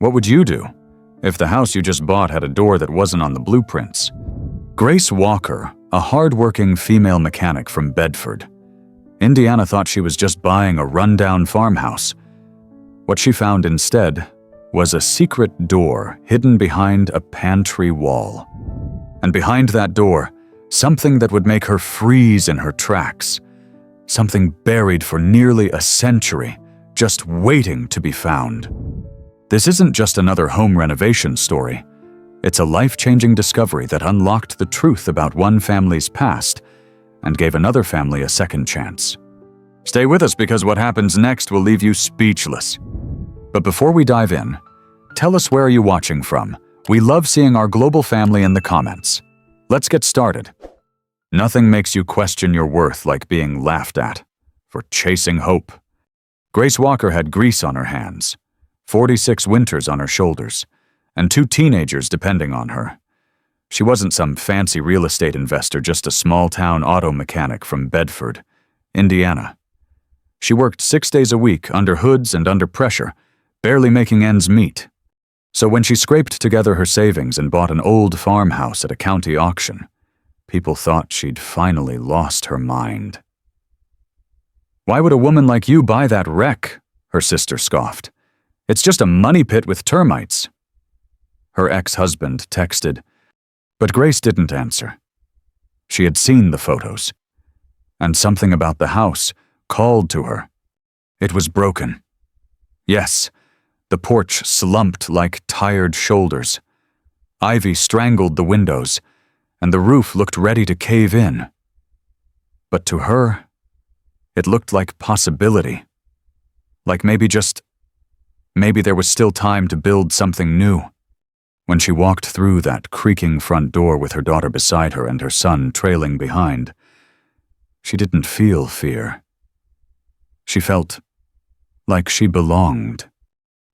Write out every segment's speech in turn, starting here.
What would you do if the house you just bought had a door that wasn't on the blueprints? Grace Walker, a hardworking female mechanic from Bedford, Indiana, thought she was just buying a rundown farmhouse. What she found instead was a secret door hidden behind a pantry wall. And behind that door, something that would make her freeze in her tracks. Something buried for nearly a century, just waiting to be found. This isn't just another home renovation story. It's a life-changing discovery that unlocked the truth about one family's past and gave another family a second chance. Stay with us because what happens next will leave you speechless. But before we dive in, tell us where are you watching from. We love seeing our global family in the comments. Let's get started. Nothing makes you question your worth like being laughed at for chasing hope. Grace Walker had grease on her hands, 46 winters on her shoulders, and 2 teenagers depending on her. She wasn't some fancy real estate investor, just a small-town auto mechanic from Bedford, Indiana. She worked 6 days a week under hoods and under pressure, barely making ends meet. So when she scraped together her savings and bought an old farmhouse at a county auction, people thought she'd finally lost her mind. "Why would a woman like you buy that wreck?" her sister scoffed. "It's just a money pit with termites." Her ex-husband texted, but Grace didn't answer. She had seen the photos, and something about the house called to her. It was broken. Yes, the porch slumped like tired shoulders. Ivy strangled the windows, and the roof looked ready to cave in. But to her, it looked like possibility. Like maybe there was still time to build something new. When she walked through that creaking front door with her daughter beside her and her son trailing behind, she didn't feel fear. She felt like she belonged.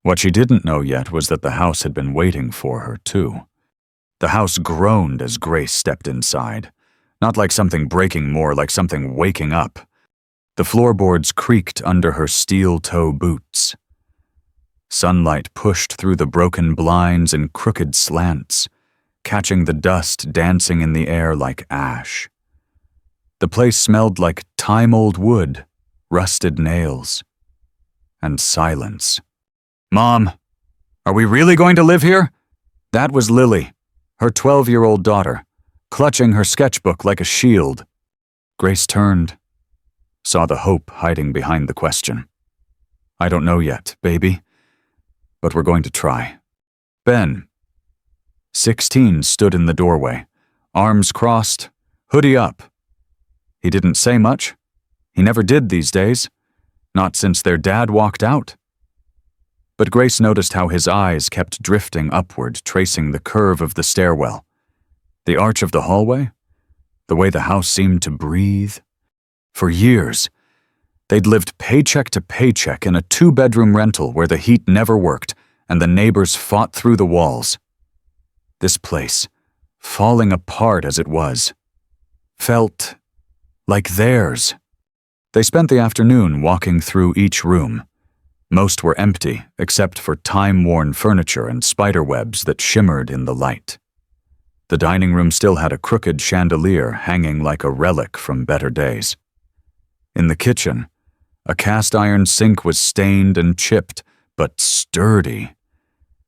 What she didn't know yet was that the house had been waiting for her, too. The house groaned as Grace stepped inside, not like something breaking, more like something waking up. The floorboards creaked under her steel-toe boots. Sunlight pushed through the broken blinds in crooked slants, catching the dust dancing in the air like ash. The place smelled like time-old wood, rusted nails, and silence. "Mom, are we really going to live here?" That was Lily, her 12-year-old daughter, clutching her sketchbook like a shield. Grace turned, saw the hope hiding behind the question. "I don't know yet, baby, but we're going to try." Ben, 16, stood in the doorway, arms crossed, hoodie up. He didn't say much. He never did these days, not since their dad walked out. But Grace noticed how his eyes kept drifting upward, tracing the curve of the stairwell, the arch of the hallway, the way the house seemed to breathe. For years, they'd lived paycheck to paycheck in a 2-bedroom rental where the heat never worked and the neighbors fought through the walls. This place, falling apart as it was, felt like theirs. They spent the afternoon walking through each room. Most were empty, except for time-worn furniture and spiderwebs that shimmered in the light. The dining room still had a crooked chandelier hanging like a relic from better days. In the kitchen, a cast-iron sink was stained and chipped, but sturdy.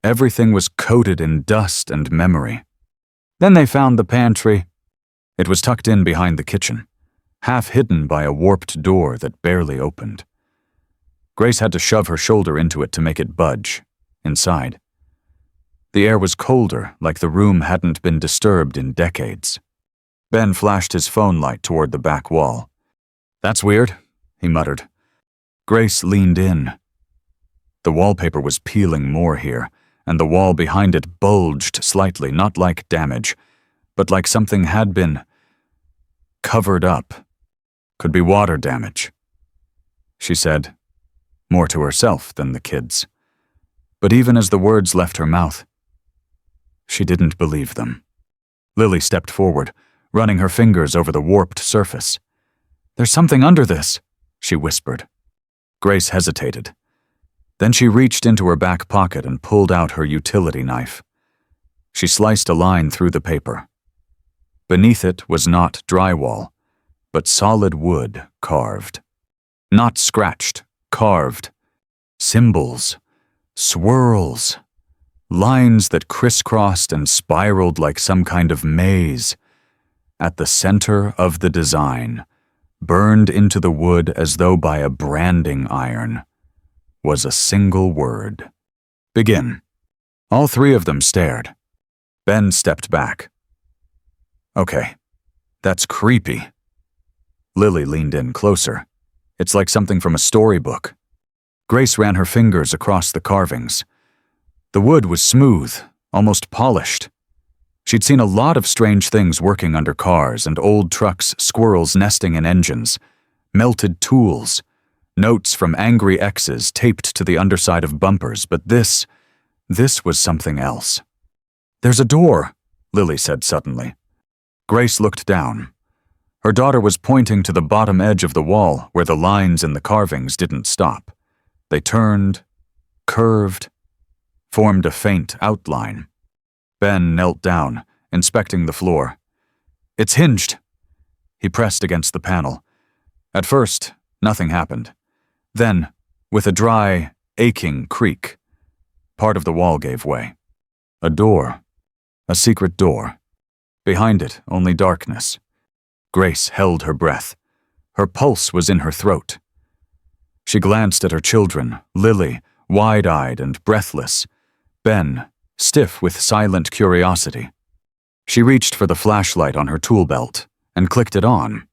Everything was coated in dust and memory. Then they found the pantry. It was tucked in behind the kitchen, half hidden by a warped door that barely opened. Grace had to shove her shoulder into it to make it budge, inside. The air was colder, like the room hadn't been disturbed in decades. Ben flashed his phone light toward the back wall. "That's weird," he muttered. Grace leaned in. The wallpaper was peeling more here, and the wall behind it bulged slightly, not like damage, but like something had been covered up. Could be water damage, she said, more to herself than the kids. But even as the words left her mouth, she didn't believe them. Lily stepped forward, running her fingers over the warped surface. "There's something under this," she whispered. Grace hesitated. Then she reached into her back pocket and pulled out her utility knife. She sliced a line through the paper. Beneath it was not drywall, but solid wood carved. Not scratched, carved. Symbols, swirls, lines that crisscrossed and spiraled like some kind of maze. At the center of the design, burned into the wood as though by a branding iron, was a single word. Begin. All three of them stared. Ben stepped back. Okay, that's creepy. Lily leaned in closer. It's like something from a storybook. Grace ran her fingers across the carvings. The wood was smooth, almost polished. She'd seen a lot of strange things working under cars and old trucks, squirrels nesting in engines, melted tools, notes from angry exes taped to the underside of bumpers, but this was something else. There's a door, Lily said suddenly. Grace looked down. Her daughter was pointing to the bottom edge of the wall where the lines in the carvings didn't stop. They turned, curved, formed a faint outline. Ben knelt down, inspecting the floor. It's hinged. He pressed against the panel. At first, nothing happened. Then, with a dry, aching creak, part of the wall gave way. A door. A secret door. Behind it, only darkness. Grace held her breath. Her pulse was in her throat. She glanced at her children, Lily, wide-eyed and breathless, Ben, stiff with silent curiosity. She reached for the flashlight on her tool belt and clicked it on.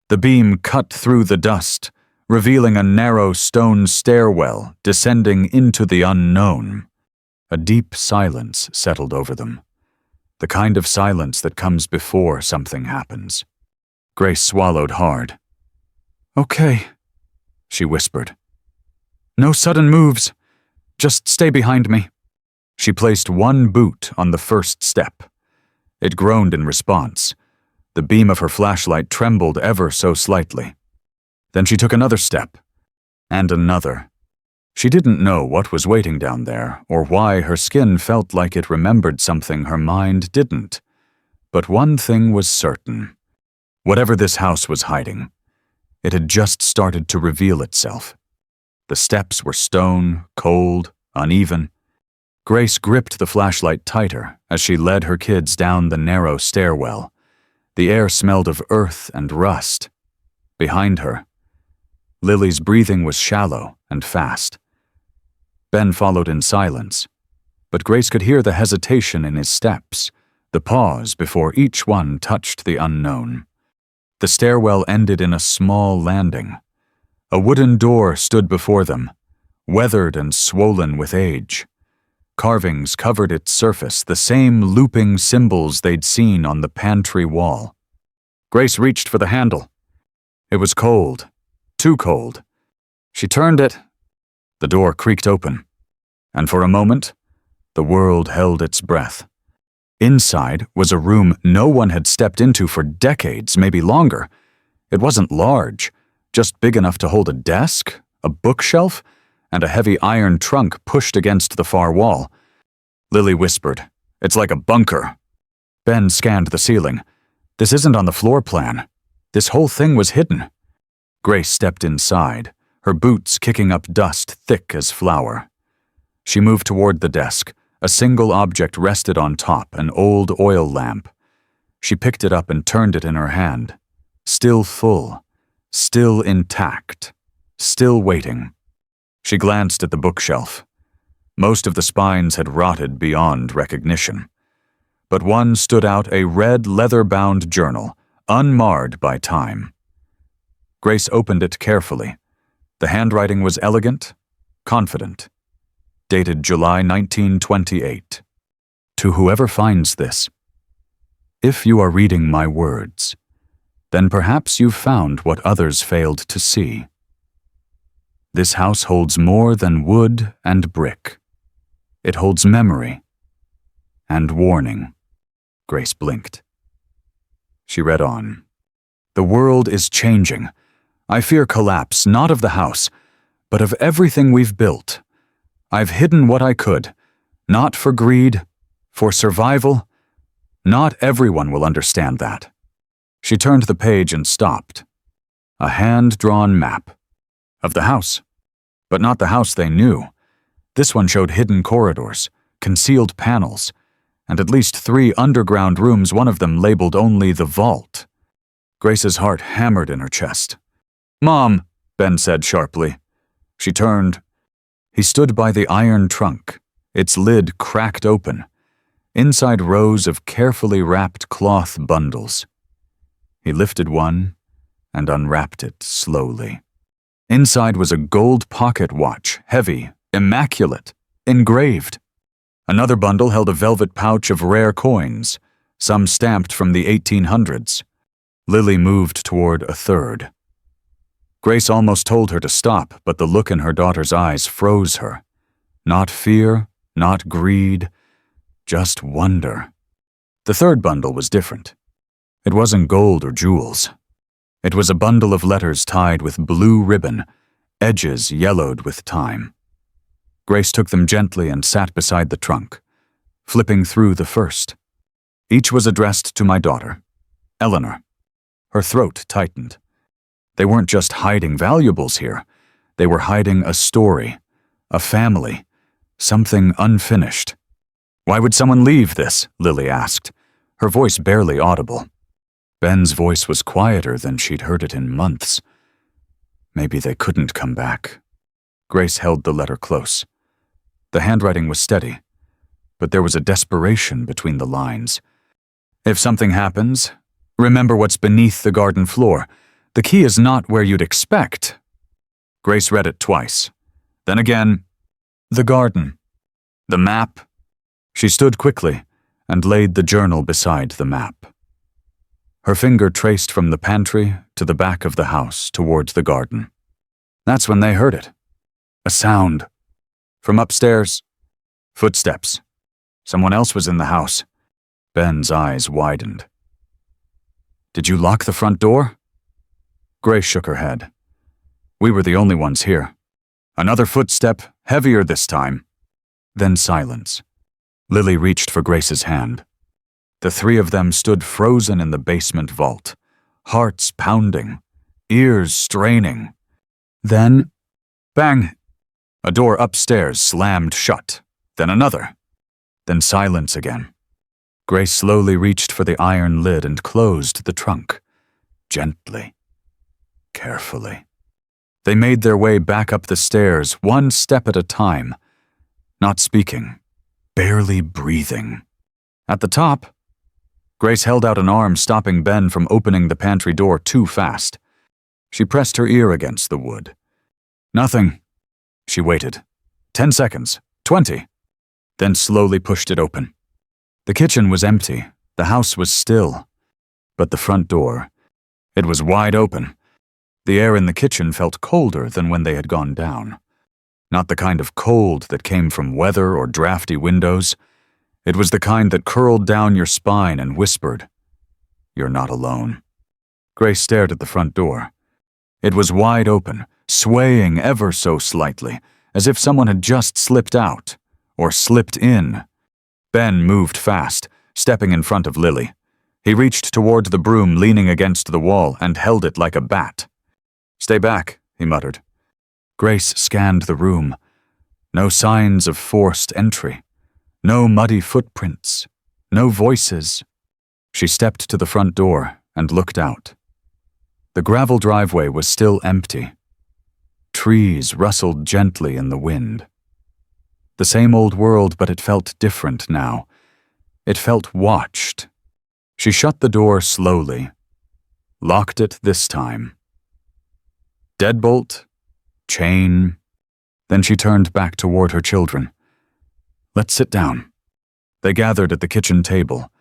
The beam cut through the dust, revealing a narrow stone stairwell descending into the unknown. A deep silence settled over them, the kind of silence that comes before something happens. Grace swallowed hard. Okay, she whispered. No sudden moves. Just stay behind me. She placed one boot on the first step. It groaned in response. The beam of her flashlight trembled ever so slightly. Then she took another step, and another. She didn't know what was waiting down there, or why her skin felt like it remembered something her mind didn't. But one thing was certain. Whatever this house was hiding, it had just started to reveal itself. The steps were stone, cold, uneven. Grace gripped the flashlight tighter as she led her kids down the narrow stairwell. The air smelled of earth and rust. Behind her, Lily's breathing was shallow and fast. Ben followed in silence, but Grace could hear the hesitation in his steps, the pause before each one touched the unknown. The stairwell ended in a small landing. A wooden door stood before them, weathered and swollen with age. Carvings covered its surface, the same looping symbols they'd seen on the pantry wall. Grace reached for the handle. It was cold, too cold. She turned it. The door creaked open, and for a moment, the world held its breath. Inside was a room no one had stepped into for decades, maybe longer. It wasn't large, just big enough to hold a desk, a bookshelf, and a heavy iron trunk pushed against the far wall. Lily whispered, "It's like a bunker." Ben scanned the ceiling. "This isn't on the floor plan. This whole thing was hidden." Grace stepped inside, her boots kicking up dust thick as flour. She moved toward the desk. A single object rested on top, an old oil lamp. She picked it up and turned it in her hand. Still full, still intact, still waiting. She glanced at the bookshelf. Most of the spines had rotted beyond recognition. But one stood out, a red leather-bound journal, unmarred by time. Grace opened it carefully. The handwriting was elegant, confident. Dated July 1928. To whoever finds this, if you are reading my words, then perhaps you've found what others failed to see. This house holds more than wood and brick. It holds memory and warning. Grace blinked. She read on. The world is changing. I fear collapse, not of the house, but of everything we've built. I've hidden what I could. Not for greed, for survival. Not everyone will understand that. She turned the page and stopped. A hand-drawn map. Of the house. But not the house they knew. This one showed hidden corridors, concealed panels, and at least 3 underground rooms, one of them labeled only the vault. Grace's heart hammered in her chest. "Mom," Ben said sharply. She turned. He stood by the iron trunk, its lid cracked open. Inside rows of carefully wrapped cloth bundles. He lifted one and unwrapped it slowly. Inside was a gold pocket watch, heavy, immaculate, engraved. Another bundle held a velvet pouch of rare coins, some stamped from the 1800s. Lily moved toward a third. Grace almost told her to stop, but the look in her daughter's eyes froze her. Not fear, not greed, just wonder. The third bundle was different. It wasn't gold or jewels. It was a bundle of letters tied with blue ribbon, edges yellowed with time. Grace took them gently and sat beside the trunk, flipping through the first. Each was addressed to my daughter, Eleanor. Her throat tightened. They weren't just hiding valuables here. They were hiding a story, a family, something unfinished. "Why would someone leave this?" Lily asked, her voice barely audible. Ben's voice was quieter than she'd heard it in months. Maybe they couldn't come back. Grace held the letter close. The handwriting was steady, but there was a desperation between the lines. "If something happens, remember what's beneath the garden floor. The key is not where you'd expect." Grace read it twice. Then again, "The garden. The map." She stood quickly and laid the journal beside the map. Her finger traced from the pantry to the back of the house towards the garden. That's when they heard it. A sound. From upstairs. Footsteps. Someone else was in the house. Ben's eyes widened. "Did you lock the front door?" Grace shook her head. "We were the only ones here." Another footstep, heavier this time. Then silence. Lily reached for Grace's hand. The 3 of them stood frozen in the basement vault, hearts pounding, ears straining. Then, bang! A door upstairs slammed shut, then another, then silence again. Grace slowly reached for the iron lid and closed the trunk, gently, carefully. They made their way back up the stairs, one step at a time, not speaking, barely breathing. At the top, Grace held out an arm, stopping Ben from opening the pantry door too fast. She pressed her ear against the wood. "Nothing." She waited. 10 seconds. 20. Then slowly pushed it open. The kitchen was empty. The house was still. But the front door, it was wide open. The air in the kitchen felt colder than when they had gone down. Not the kind of cold that came from weather or drafty windows. It was the kind that curled down your spine and whispered, "You're not alone." Grace stared at the front door. It was wide open, swaying ever so slightly, as if someone had just slipped out, or slipped in. Ben moved fast, stepping in front of Lily. He reached toward the broom leaning against the wall and held it like a bat. "Stay back," he muttered. Grace scanned the room. No signs of forced entry. No muddy footprints. No voices. She stepped to the front door and looked out. The gravel driveway was still empty. Trees rustled gently in the wind. The same old world, but it felt different now. It felt watched. She shut the door slowly. Locked it this time. Deadbolt. Chain. Then she turned back toward her children. "Let's sit down." They gathered at the kitchen table,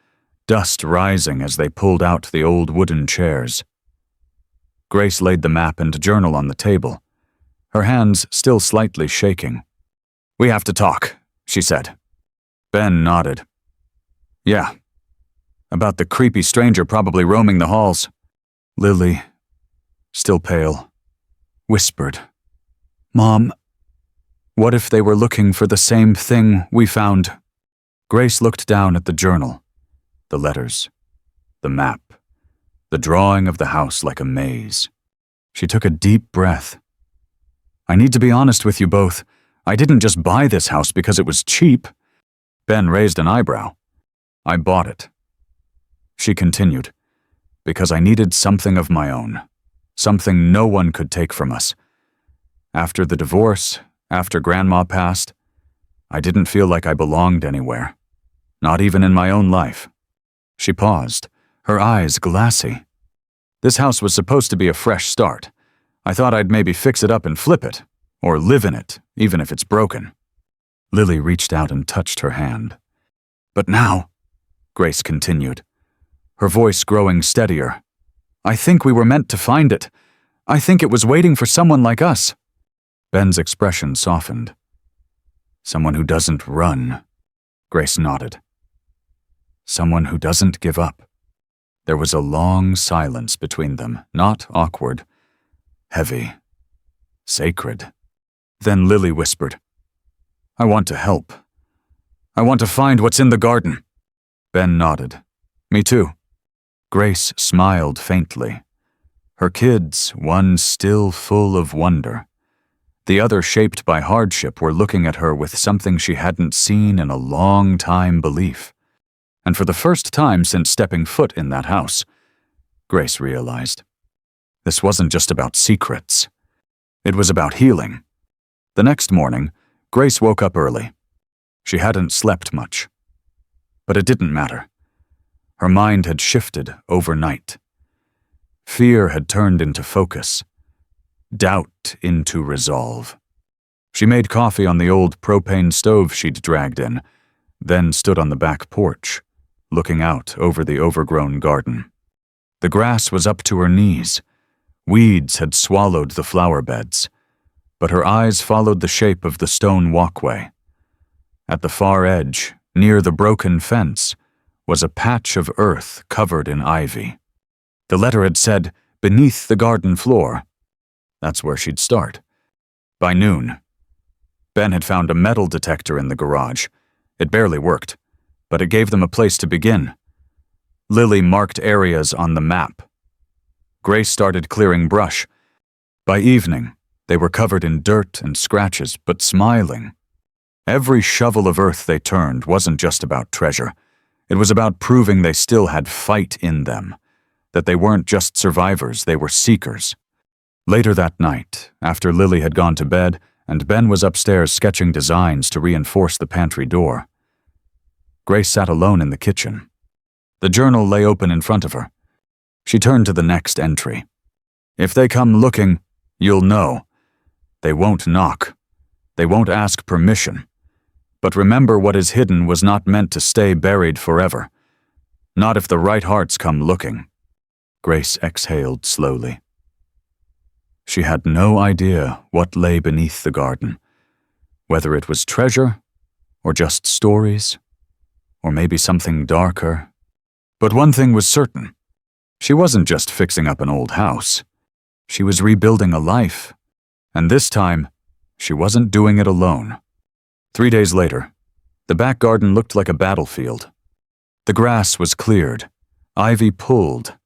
dust rising as they pulled out the old wooden chairs. Grace laid the map and journal on the table, her hands still slightly shaking. "We have to talk," she said. Ben nodded. "Yeah. About the creepy stranger probably roaming the halls." Lily, still pale, whispered, "Mom, What if they were looking for the same thing we found? Grace looked down at the journal, the letters, the map, the drawing of the house like a maze. She took a deep breath. I need to be honest with you both. I didn't just buy this house because it was cheap. Ben raised an eyebrow. I bought it. She continued, because I needed something of my own, something no one could take from us. After the divorce, after Grandma passed, I didn't feel like I belonged anywhere, not even in my own life. She paused, her eyes glassy. This house was supposed to be a fresh start. I thought I'd maybe fix it up and flip it, or live in it, even if it's broken. Lily reached out and touched her hand. But now, Grace continued, her voice growing steadier, I think we were meant to find it. I think it was waiting for someone like us. Ben's expression softened. Someone who doesn't run. Grace nodded. Someone who doesn't give up. There was a long silence between them, not awkward, heavy, sacred. Then Lily whispered, I want to help. I want to find what's in the garden. Ben nodded. Me too. Grace smiled faintly. Her kids, one still full of wonder. The other shaped by hardship, were looking at her with something she hadn't seen in a long time belief. And for the first time since stepping foot in that house, Grace realized, this wasn't just about secrets. It was about healing. The next morning, Grace woke up early. She hadn't slept much. But it didn't matter. Her mind had shifted overnight. Fear had turned into focus. Doubt into resolve. She made coffee on the old propane stove she'd dragged in, then stood on the back porch, looking out over the overgrown garden. The grass was up to her knees. Weeds had swallowed the flower beds, but her eyes followed the shape of the stone walkway. At the far edge, near the broken fence, was a patch of earth covered in ivy. The letter had said, beneath the garden floor. That's where she'd start. By noon, Ben had found a metal detector in the garage. It barely worked, but it gave them a place to begin. Lily marked areas on the map. Grace started clearing brush. By evening, they were covered in dirt and scratches, but smiling. Every shovel of earth they turned wasn't just about treasure. It was about proving they still had fight in them, that they weren't just survivors, they were seekers. Later that night, after Lily had gone to bed and Ben was upstairs sketching designs to reinforce the pantry door, Grace sat alone in the kitchen. The journal lay open in front of her. She turned to the next entry. If they come looking, you'll know. They won't knock. They won't ask permission. But remember, what is hidden was not meant to stay buried forever. Not if the right hearts come looking. Grace exhaled slowly. She had no idea what lay beneath the garden, whether it was treasure, or just stories, or maybe something darker. But one thing was certain. She wasn't just fixing up an old house. She was rebuilding a life. And this time, she wasn't doing it alone. 3 days later, the back garden looked like a battlefield. The grass was cleared, ivy pulled.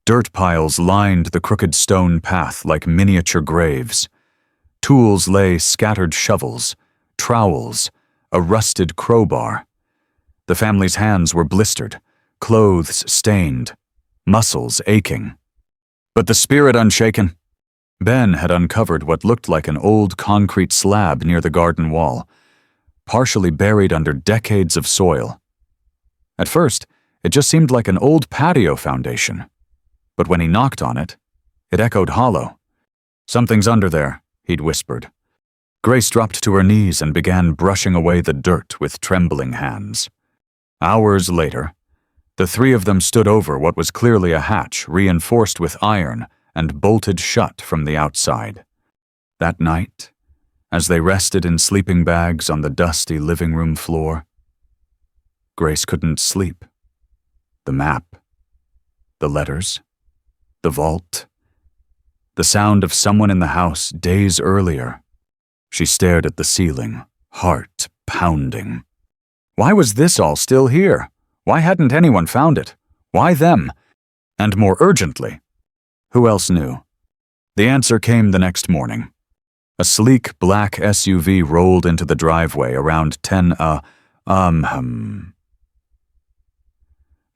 Dirt piles lined the crooked stone path like miniature graves. Tools lay scattered: shovels, trowels, a rusted crowbar. The family's hands were blistered, clothes stained, muscles aching. But the spirit unshaken. Ben had uncovered what looked like an old concrete slab near the garden wall, partially buried under decades of soil. At first, it just seemed like an old patio foundation. But when he knocked on it, it echoed hollow. Something's under there, he'd whispered. Grace dropped to her knees and began brushing away the dirt with trembling hands. Hours later, the three of them stood over what was clearly a hatch reinforced with iron and bolted shut from the outside. That night, as they rested in sleeping bags on the dusty living room floor, Grace couldn't sleep. The map, the letters, the vault, the sound of someone in the house days earlier. She stared at the ceiling, heart pounding. Why was this all still here? Why hadn't anyone found it? Why them? And more urgently, who else knew? The answer came the next morning. A sleek black SUV rolled into the driveway around 10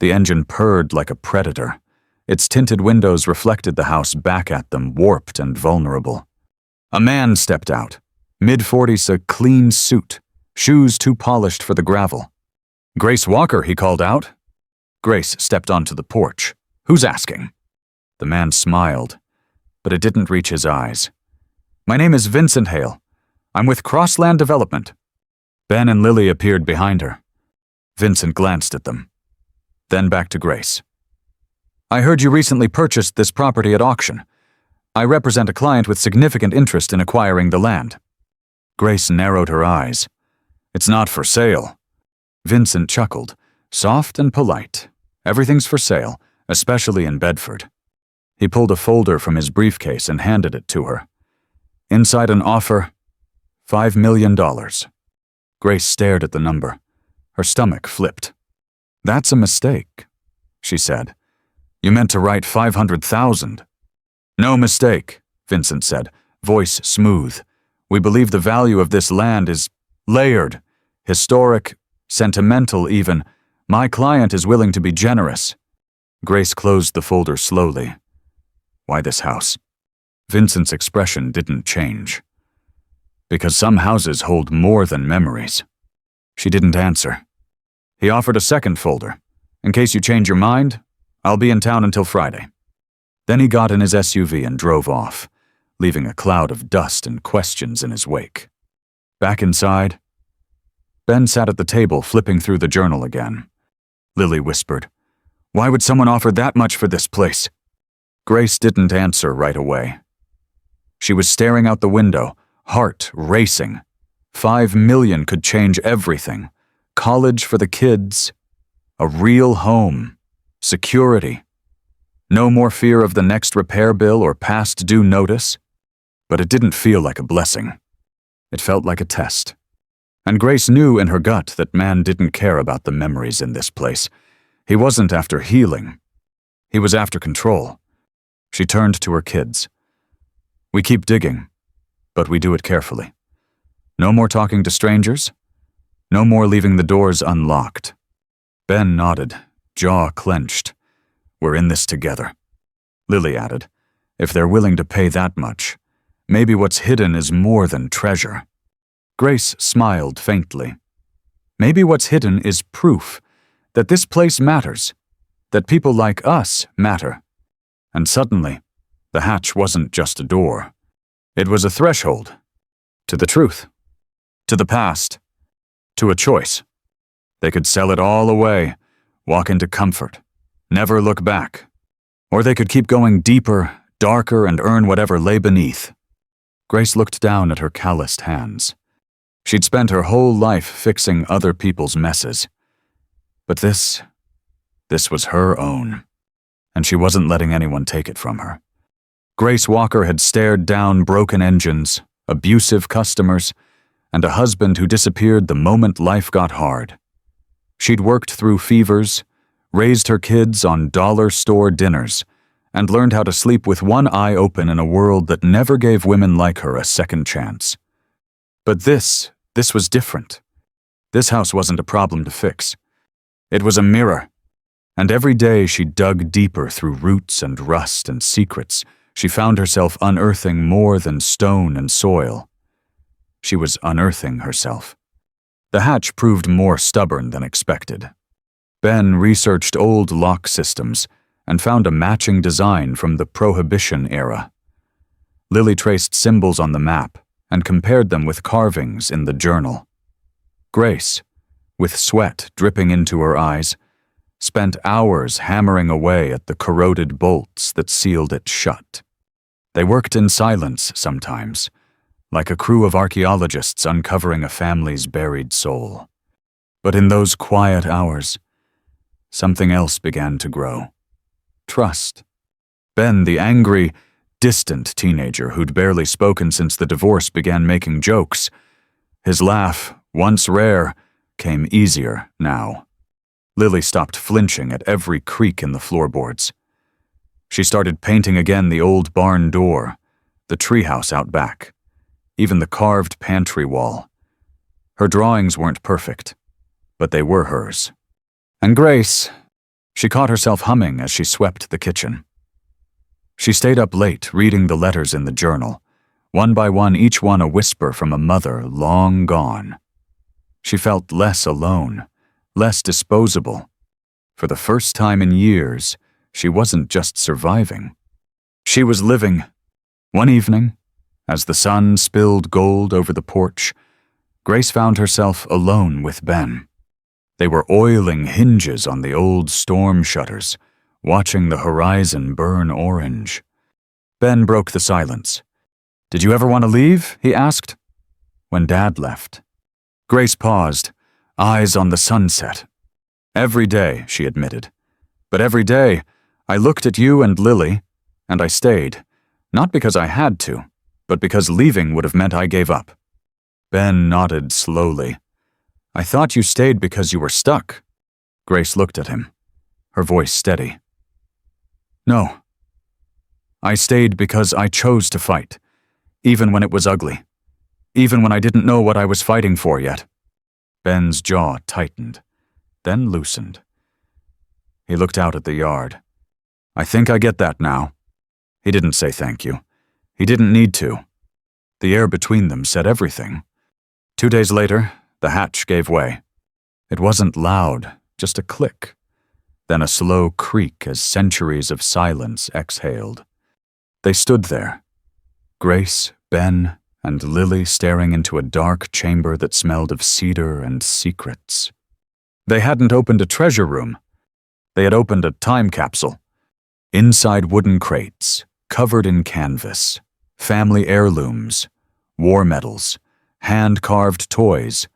The engine purred like a predator. Its tinted windows reflected the house back at them, warped and vulnerable. A man stepped out, mid-40s, a clean suit, shoes too polished for the gravel. "Grace Walker," he called out. Grace stepped onto the porch. "Who's asking?" The man smiled, but it didn't reach his eyes. "My name is Vincent Hale. I'm with Crossland Development." Ben and Lily appeared behind her. Vincent glanced at them, then back to Grace. "I heard you recently purchased this property at auction. I represent a client with significant interest in acquiring the land." Grace narrowed her eyes. "It's not for sale." Vincent chuckled, soft and polite. "Everything's for sale, especially in Bedford." He pulled a folder from his briefcase and handed it to her. Inside an offer, $5 million. Grace stared at the number. Her stomach flipped. "That's a mistake," she said. "You meant to write 500,000. "No mistake," Vincent said, voice smooth. "We believe the value of this land is layered, historic, sentimental even. My client is willing to be generous." Grace closed the folder slowly. "Why this house?" Vincent's expression didn't change. "Because some houses hold more than memories." She didn't answer. He offered a second folder. "In case you change your mind, I'll be in town until Friday." Then he got in his SUV and drove off, leaving a cloud of dust and questions in his wake. Back inside, Ben sat at the table flipping through the journal again. Lily whispered, "Why would someone offer that much for this place?" Grace didn't answer right away. She was staring out the window, heart racing. $5 million could change everything. College for the kids. A real home. Security. No more fear of the next repair bill or past due notice. But it didn't feel like a blessing. It felt like a test. And Grace knew in her gut that man didn't care about the memories in this place. He wasn't after healing. He was after control. She turned to her kids. "We keep digging, but we do it carefully. No more talking to strangers. No more leaving the doors unlocked." Ben nodded, jaw clenched. "We're in this together." Lily added, "If they're willing to pay that much, maybe what's hidden is more than treasure." Grace smiled faintly. "Maybe what's hidden is proof that this place matters, that people like us matter." And suddenly, the hatch wasn't just a door. It was a threshold. To the truth. To the past. To a choice. They could sell it all away, walk into comfort, never look back. Or they could keep going deeper, darker, and earn whatever lay beneath. Grace looked down at her calloused hands. She'd spent her whole life fixing other people's messes. But this was her own. And she wasn't letting anyone take it from her. Grace Walker had stared down broken engines, abusive customers, and a husband who disappeared the moment life got hard. She'd worked through fevers, raised her kids on dollar store dinners, and learned how to sleep with one eye open in a world that never gave women like her a second chance. But this was different. This house wasn't a problem to fix. It was a mirror. And every day she dug deeper through roots and rust and secrets, she found herself unearthing more than stone and soil. She was unearthing herself. The hatch proved more stubborn than expected. Ben researched old lock systems and found a matching design from the Prohibition era. Lily traced symbols on the map and compared them with carvings in the journal. Grace, with sweat dripping into her eyes, spent hours hammering away at the corroded bolts that sealed it shut. They worked in silence sometimes, like a crew of archaeologists uncovering a family's buried soul. But in those quiet hours, something else began to grow. Trust. Ben, the angry, distant teenager who'd barely spoken since the divorce began making jokes. His laugh, once rare, came easier now. Lily stopped flinching at every creak in the floorboards. She started painting again the old barn door, the treehouse out back, even the carved pantry wall. Her drawings weren't perfect, but they were hers. And Grace, she caught herself humming as she swept the kitchen. She stayed up late reading the letters in the journal, one by one, each one a whisper from a mother long gone. She felt less alone, less disposable. For the first time in years, she wasn't just surviving. She was living. One evening, as the sun spilled gold over the porch, Grace found herself alone with Ben. They were oiling hinges on the old storm shutters, watching the horizon burn orange. Ben broke the silence. "Did you ever want to leave?" he asked. When Dad left. Grace paused, eyes on the sunset. "Every day," she admitted. "But every day, I looked at you and Lily, and I stayed, not because I had to, but because leaving would have meant I gave up." Ben nodded slowly. "I thought you stayed because you were stuck." Grace looked at him, her voice steady. "No. I stayed because I chose to fight, even when it was ugly, even when I didn't know what I was fighting for yet." Ben's jaw tightened, then loosened. He looked out at the yard. "I think I get that now." He didn't say thank you. He didn't need to. The air between them said everything. 2 days later, the hatch gave way. It wasn't loud, just a click, then a slow creak as centuries of silence exhaled. They stood there, Grace, Ben, and Lily staring into a dark chamber that smelled of cedar and secrets. They hadn't opened a treasure room. They had opened a time capsule. Inside wooden crates, covered in canvas, family heirlooms, war medals, hand-carved toys.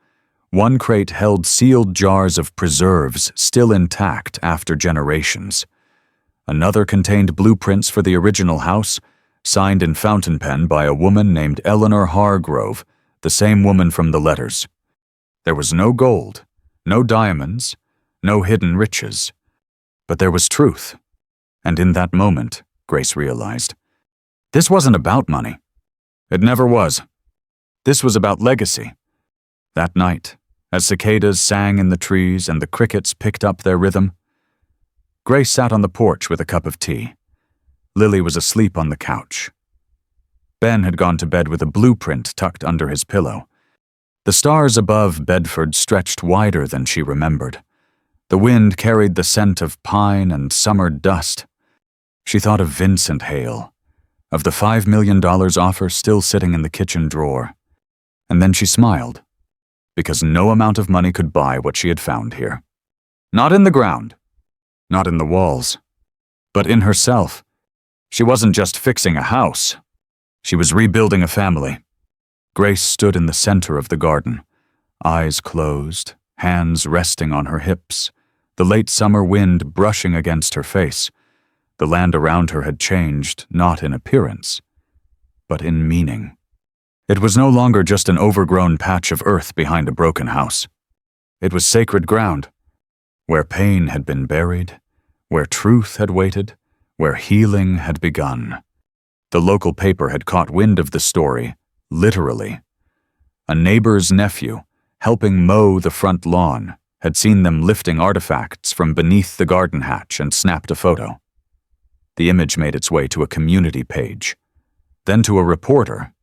One crate held sealed jars of preserves still intact after generations. Another contained blueprints for the original house, signed in fountain pen by a woman named Eleanor Hargrove, the same woman from the letters. There was no gold, no diamonds, no hidden riches. But there was truth. And in that moment, Grace realized, this wasn't about money. It never was. This was about legacy. That night, as cicadas sang in the trees and the crickets picked up their rhythm, Grace sat on the porch with a cup of tea. Lily was asleep on the couch. Ben had gone to bed with a blueprint tucked under his pillow. The stars above Bedford stretched wider than she remembered. The wind carried the scent of pine and summer dust. She thought of Vincent Hale, of the $5 million offer still sitting in the kitchen drawer. And then she smiled, because no amount of money could buy what she had found here. Not in the ground, not in the walls, but in herself. She wasn't just fixing a house. She was rebuilding a family. Grace stood in the center of the garden, eyes closed, hands resting on her hips, the late summer wind brushing against her face. The land around her had changed, not in appearance, but in meaning. It was no longer just an overgrown patch of earth behind a broken house. It was sacred ground, where pain had been buried, where truth had waited, where healing had begun. The local paper had caught wind of the story, literally. A neighbor's nephew, helping mow the front lawn, had seen them lifting artifacts from beneath the garden hatch and snapped a photo. The image made its way to a community page, then to a reporter,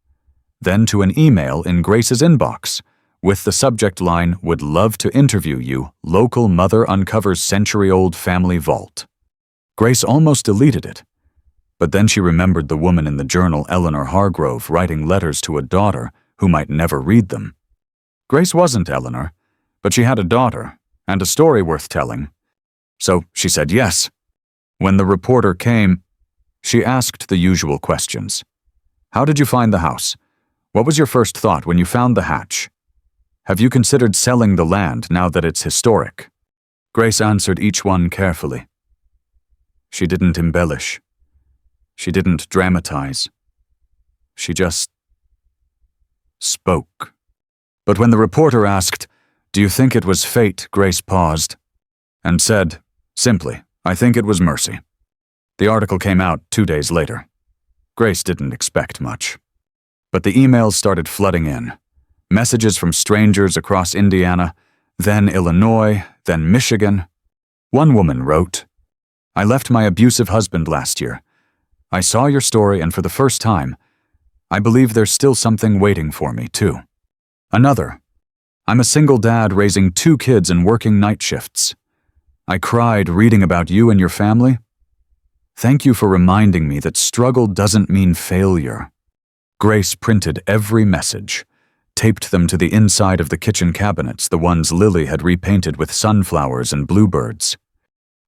then to an email in Grace's inbox, with the subject line, "Would love to interview you, local mother uncovers century-old family vault." Grace almost deleted it, but then she remembered the woman in the journal, Eleanor Hargrove, writing letters to a daughter who might never read them. Grace wasn't Eleanor, but she had a daughter and a story worth telling. So she said yes. When the reporter came, she asked the usual questions. How did you find the house? What was your first thought when you found the hatch? Have you considered selling the land now that it's historic? Grace answered each one carefully. She didn't embellish. She didn't dramatize. She just spoke. But when the reporter asked, "Do you think it was fate?" Grace paused and said, simply, "I think it was mercy." The article came out 2 days later. Grace didn't expect much. But the emails started flooding in. Messages from strangers across Indiana, then Illinois, then Michigan. One woman wrote, "I left my abusive husband last year. I saw your story, and for the first time, I believe there's still something waiting for me, too." Another, "I'm a single dad raising 2 kids and working night shifts. I cried reading about you and your family. Thank you for reminding me that struggle doesn't mean failure." Grace printed every message, taped them to the inside of the kitchen cabinets, the ones Lily had repainted with sunflowers and bluebirds.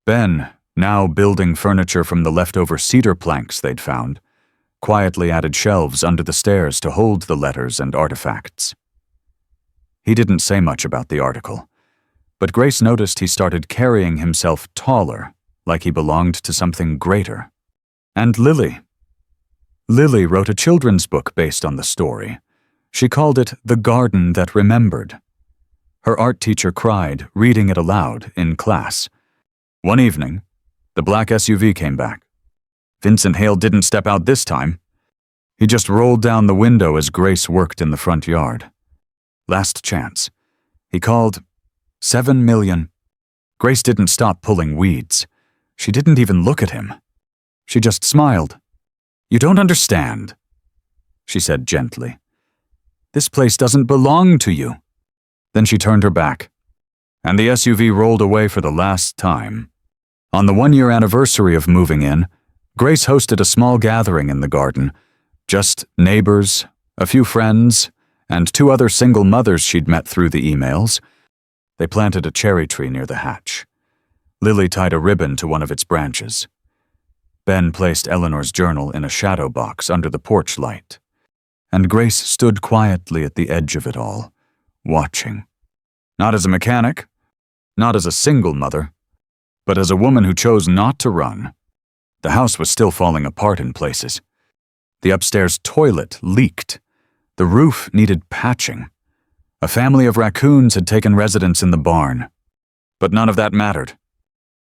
Ben, now building furniture from the leftover cedar planks they'd found, quietly added shelves under the stairs to hold the letters and artifacts. He didn't say much about the article, but Grace noticed he started carrying himself taller, like he belonged to something greater. And Lily. Lily wrote a children's book based on the story. She called it The Garden That Remembered. Her art teacher cried, reading it aloud in class. One evening, the black SUV came back. Vincent Hale didn't step out this time. He just rolled down the window as Grace worked in the front yard. Last chance. He called, 7 million. Grace didn't stop pulling weeds. She didn't even look at him. She just smiled. "You don't understand," she said gently. "This place doesn't belong to you." Then she turned her back, and the SUV rolled away for the last time. On the 1-year anniversary of moving in, Grace hosted a small gathering in the garden. Just neighbors, a few friends, and 2 other single mothers she'd met through the emails. They planted a cherry tree near the hatch. Lily tied a ribbon to one of its branches. Ben placed Eleanor's journal in a shadow box under the porch light. And Grace stood quietly at the edge of it all, watching. Not as a mechanic, not as a single mother, but as a woman who chose not to run. The house was still falling apart in places. The upstairs toilet leaked. The roof needed patching. A family of raccoons had taken residence in the barn. But none of that mattered,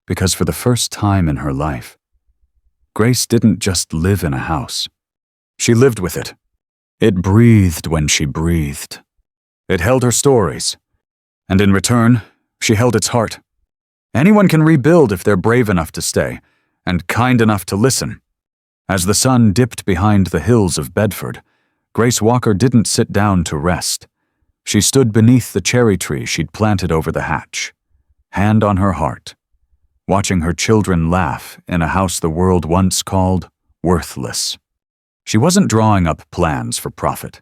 because for the first time in her life, Grace didn't just live in a house. She lived with it. It breathed when she breathed. It held her stories, and in return, she held its heart. Anyone can rebuild if they're brave enough to stay, and kind enough to listen. As the sun dipped behind the hills of Bedford, Grace Walker didn't sit down to rest. She stood beneath the cherry tree she'd planted over the hatch, hand on her heart, watching her children laugh in a house the world once called worthless. She wasn't drawing up plans for profit.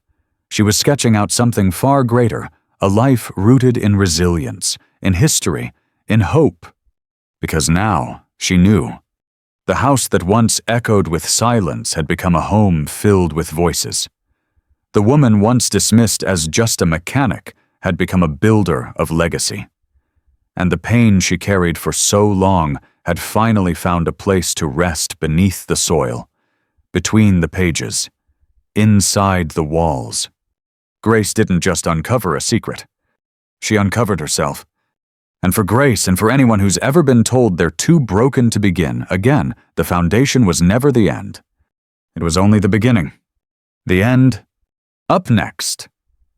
She was sketching out something far greater, a life rooted in resilience, in history, in hope. Because now, she knew, the house that once echoed with silence had become a home filled with voices. The woman once dismissed as just a mechanic had become a builder of legacy. And the pain she carried for so long had finally found a place to rest beneath the soil, between the pages, inside the walls. Grace didn't just uncover a secret. She uncovered herself. And for Grace and for anyone who's ever been told they're too broken to begin, again, the foundation was never the end. It was only the beginning. The end. Up next,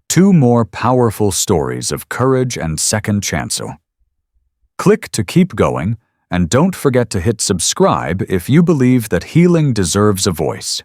2 more powerful stories of courage and second chancel. Click to keep going, and don't forget to hit subscribe if you believe that healing deserves a voice.